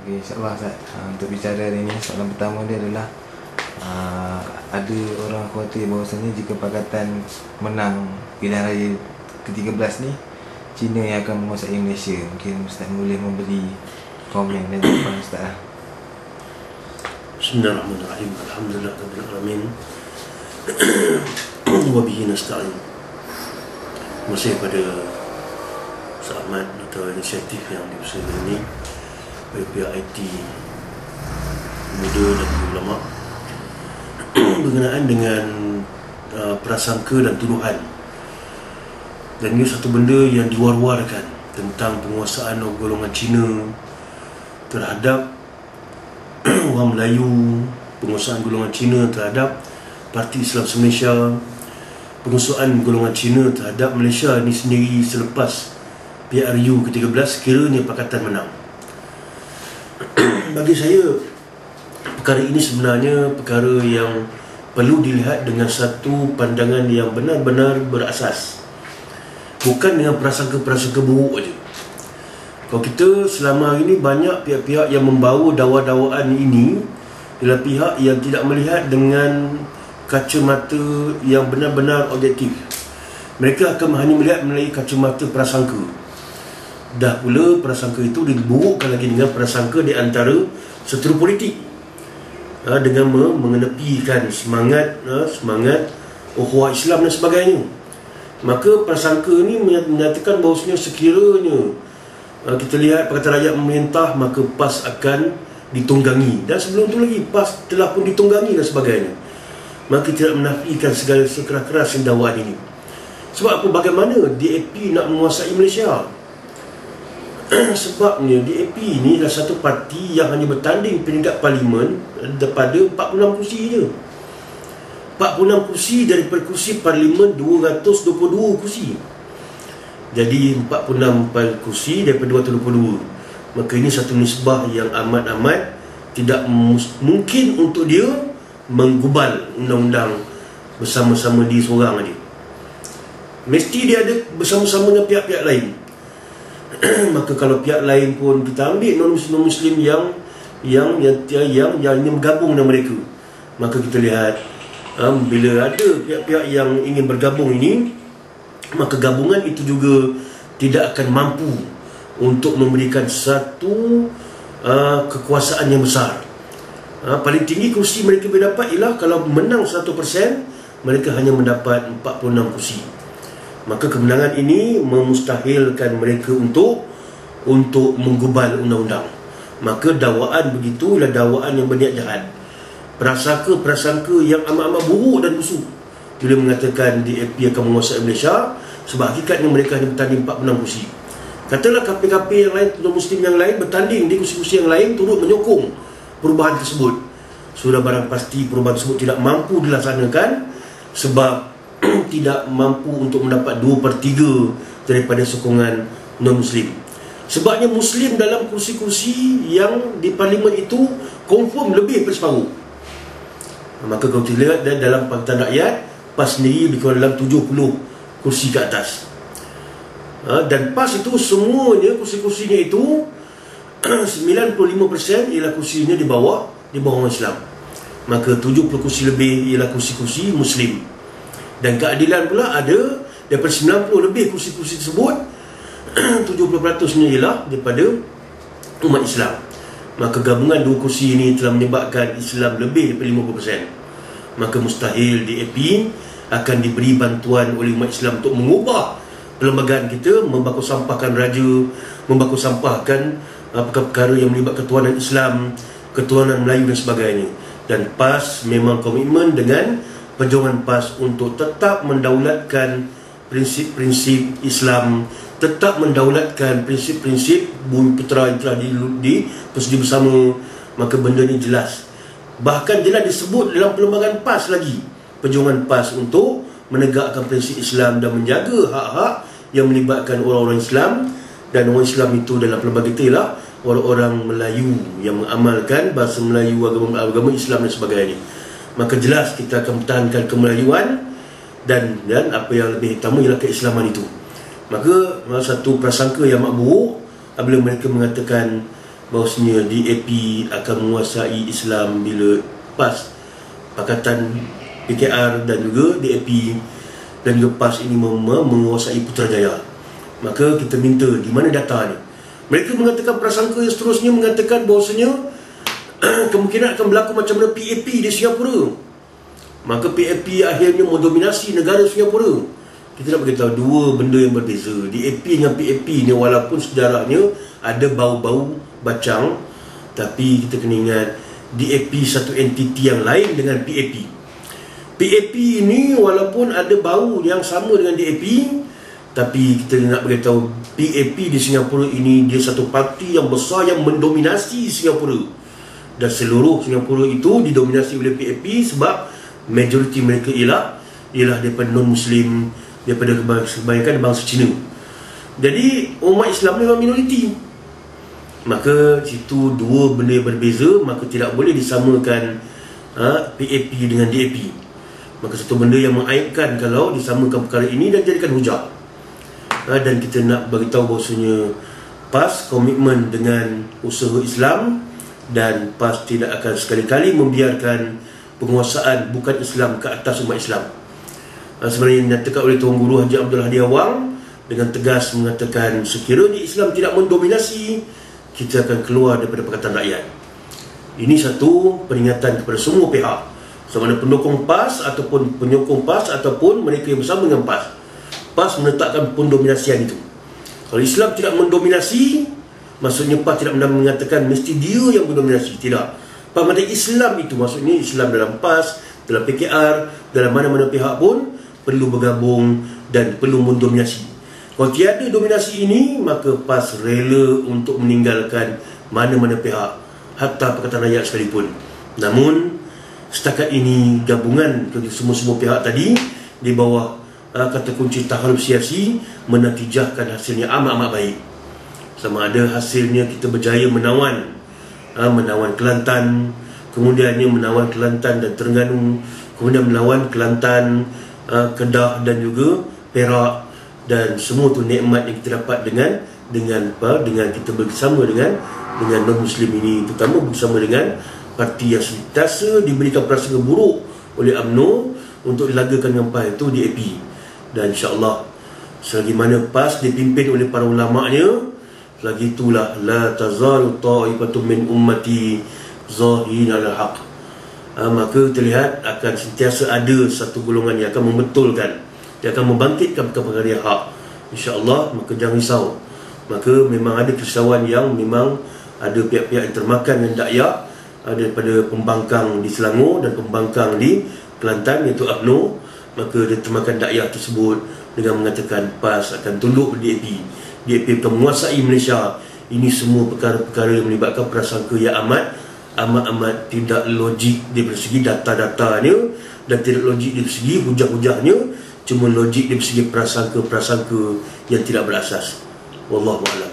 Okay, insyaAllah Ustaz, untuk bicara hari ini, soalan pertama dia adalah ada orang khawatir bahawasanya jika Pakatan menang pilihan raya ke-13 ni, China yang akan menguasai Malaysia. Mungkin Ustaz boleh memberi komen dan jawapan Ustaz. Bismillahirrahmanirrahim. Alhamdulillah rabbil alamin. Wa bihi nasta'in. Masih pada Sa'amat atau inisiatif yang diusahakan ini oleh pihak IT muda dan ulama berkenaan dengan prasangka dan tuduhan, dan ini satu benda yang diwar-warkan tentang penguasaan golongan Cina terhadap orang Melayu, penguasaan golongan Cina terhadap Parti Islam Malaysia, penguasaan golongan Cina terhadap Malaysia ini sendiri selepas PRU ke-13 sekiranya Pakatan menang. Bagi saya, perkara ini sebenarnya perkara yang perlu dilihat dengan satu pandangan yang benar-benar berasas, bukan dengan prasangka-prasangka buruk saja. Kalau kita selama ini banyak pihak-pihak yang membawa dakwa-dakwaan ini ialah pihak yang tidak melihat dengan kacamata yang benar-benar objektif. Mereka akan hanya melihat melalui kacamata prasangka. Dah pula prasangka itu diburukkan lagi dengan prasangka di antara seteru politik, dengan mengenepikan semangat ukhuwah Islam dan sebagainya. Maka prasangka ini menyatakan bahawasanya sekiranya kita lihat Pakatan Rakyat memerintah, maka PAS akan ditunggangi, dan sebelum itu lagi PAS telah pun ditunggangi dan sebagainya. Maka tidak menafikan segala sekeras-keras dakwaan ini. Sebab apa? Bagaimana DAP nak menguasai Malaysia? Sebabnya DAP ini adalah satu parti yang hanya bertanding peringkat parlimen daripada 46 kursi je. 46 kursi daripada kursi parlimen 222 kursi. Jadi 46 kursi daripada 222. Maka ini satu nisbah yang amat-amat tidak mungkin untuk dia menggubal undang-undang bersama-sama dia seorang saja. Mesti dia ada bersama-sama dengan pihak-pihak lain. Maka kalau pihak lain pun kita ambil non-Muslim yang ingin bergabung dengan mereka, maka kita lihat bila ada pihak-pihak yang ingin bergabung ini, maka gabungan itu juga tidak akan mampu untuk memberikan satu kekuasaan yang besar. Paling tinggi kursi mereka boleh dapat ialah kalau menang 100%, mereka hanya mendapat 46 kursi. Maka kemenangan ini memustahilkan mereka untuk menggubal undang-undang. Maka dakwaan begitu ialah dakwaan yang berniat jahat, prasangka yang amat-amat buruk dan busuk bila mengatakan DAP akan menguasai Malaysia, sebab hakikatnya mereka hanya bertanding 46 kursi. Katalah KP-KP yang lain, non-Muslim yang lain bertanding di kursi-kursi yang lain turut menyokong perubahan tersebut. Sudah barang pasti perubahan tersebut tidak mampu dilaksanakan sebab tidak mampu untuk mendapat 2/3 daripada sokongan non-Muslim. Sebabnya Muslim dalam kursi-kursi yang di parlimen itu confirm lebih daripada separuh. Maka kalau kita lihat dalam Pakatan Rakyat, PAS sendiri lebih kurang dalam 70 kursi ke atas. Dan PAS itu semuanya kursi-kursinya itu 95% ialah kursinya di bawah orang Islam. Maka 70 kursi lebih ialah kursi-kursi Muslim. Dan keadilan pula ada daripada 90 lebih kursi-kursi tersebut 70%-nya ialah daripada umat Islam. Maka gabungan dua kursi ini telah menyebabkan Islam lebih daripada 50%. Maka mustahil DAP akan diberi bantuan oleh umat Islam untuk mengubah perlembagaan kita, membaku sampahkan raja, membaku sampahkan perkara-perkara yang melibatkan ketuhanan Islam, ketuhanan Melayu dan sebagainya. Dan PAS memang komitmen dengan perjuangan PAS untuk tetap mendaulatkan prinsip-prinsip Islam, tetap mendaulatkan prinsip-prinsip Bumi Putera yang telah dipersetujukan bersama. Maka benda ni jelas, bahkan jelas disebut dalam perlembagaan PAS lagi, perjuangan PAS untuk menegakkan prinsip Islam dan menjaga hak-hak yang melibatkan orang-orang Islam. Dan orang Islam itu dalam perlembagaan kita ialah orang-orang Melayu yang mengamalkan bahasa Melayu, agama Islam dan sebagainya. Maka jelas kita akan pertahankan kemelayuan dan apa yang lebih utama ialah keislaman itu. Maka satu prasangka yang amat buruk apabila mereka mengatakan bahawasanya DAP akan menguasai Islam bila PAS, Pakatan PKR dan juga DAP dan juga PAS ini menguasai Putrajaya. Maka kita minta di mana data ni. Mereka mengatakan prasangka yang seterusnya mengatakan bahawasanya kemungkinan akan berlaku macam mana PAP di Singapura. Maka PAP akhirnya mendominasi negara Singapura. Kita nak beritahu dua benda yang berbeza. DAP dengan PAP ni walaupun sejarahnya ada bau-bau bacang, tapi kita kena ingat DAP satu entiti yang lain dengan PAP. PAP ini walaupun ada bau yang sama dengan DAP, tapi kita nak beritahu PAP di Singapura ini dia satu parti yang besar yang mendominasi Singapura. Dan seluruh Singapura itu didominasi oleh PAP sebab majoriti mereka ialah daripada non-Muslim, daripada kebanyakan bangsa Cina. Jadi umat Islam memang minoriti. Maka situ dua benda yang berbeza, maka tidak boleh disamakan PAP dengan DAP. Maka satu benda yang mengaibkan kalau disamakan perkara ini dan jadikan hujah. Dan kita nak beritahu bahawasanya PAS komitmen dengan usaha Islam, dan PAS tidak akan sekali-kali membiarkan penguasaan bukan Islam ke atas umat Islam. Sebenarnya dinyatakan oleh Tuan Guru Haji Abdul Hadi Awang dengan tegas mengatakan sekiranya Islam tidak mendominasi, kita akan keluar daripada Pakatan Rakyat. Ini satu peringatan kepada semua pihak, sama ada pendukung PAS ataupun penyokong PAS ataupun mereka yang bersama dengan PAS. PAS menetapkan pendominasian itu. Kalau Islam tidak mendominasi, maksudnya PAS tidak mengatakan mesti dia yang mendominasi. Tidak. PAS mengatakan Islam itu, maksudnya Islam dalam PAS, dalam PKR, dalam mana-mana pihak pun perlu bergabung dan perlu mendominasi. Kalau tiada dominasi ini, maka PAS rela untuk meninggalkan mana-mana pihak, hatta Pakatan Rakyat sekalipun. Namun setakat ini gabungan semua pihak tadi di bawah kata kunci tahaluf siasi menatijahkan hasilnya amat-amat baik. Sama ada hasilnya kita berjaya menawan Kelantan, kemudiannya menawan Kelantan dan Terengganu, kemudian menawan Kelantan, Kedah dan juga Perak, dan semua tu nikmat yang kita dapat dengan kita bersama dengan non-Muslim ini, terutama bersama dengan parti yang sentiasa diberikan prasangka buruk oleh UMNO untuk dilagakan dengan PAS itu DAP. Dan insya-Allah selagi mana PAS dipimpin oleh para ulama-nya, selagi itulah la tazalu ta'ifatun min ummati zahirin al haq. Maka terlihat akan sentiasa ada satu golongan yang akan membetulkan, yang akan membangkitkan perkara yang hak, insya-Allah. Maka jangan risau. Maka memang ada kerisauan yang memang ada pihak-pihak yang termakan dengan dakwah daripada pembangkang di Selangor dan pembangkang di Kelantan, iaitu UMNO. Maka dia termakan dakwah tersebut dengan mengatakan PAS akan tunduk DAP. DAP akan menguasai Malaysia. Ini semua perkara-perkara yang melibatkan prasangka yang amat tidak logik dari segi data-datanya, dan tidak logik dari segi hujah-hujahnya, cuma logik dari segi prasangka-prasangka yang tidak berasas. Wallahu a'lam.